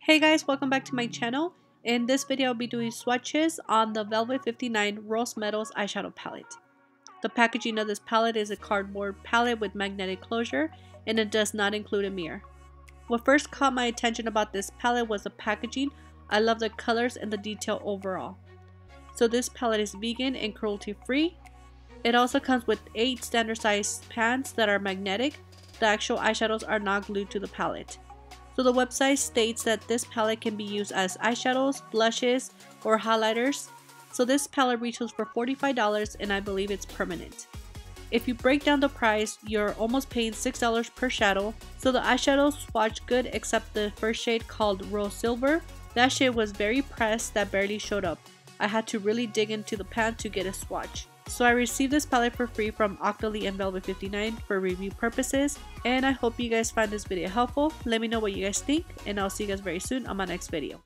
Hey guys, welcome back to my channel. In this video, I'll be doing swatches on the Velvet 59 Rose Metals eyeshadow palette. The packaging of this palette is a cardboard palette with magnetic closure, and it does not include a mirror. What first caught my attention about this palette was the packaging. I love the colors and the detail overall. So this palette is vegan and cruelty free. It also comes with 8 standard size pans that are magnetic. The actual eyeshadows are not glued to the palette. So the website states that this palette can be used as eyeshadows, blushes, or highlighters. So this palette retails for $45 and I believe it's permanent. If you break down the price, you're almost paying $6 per shadow. So the eyeshadows swatch good except the first shade called Rose Silver. That shade was very pressed that barely showed up. I had to really dig into the pan to get a swatch. So I received this palette for free from Octoly and Velvet 59 for review purposes, and I hope you guys find this video helpful. Let me know what you guys think, and I'll see you guys very soon on my next video.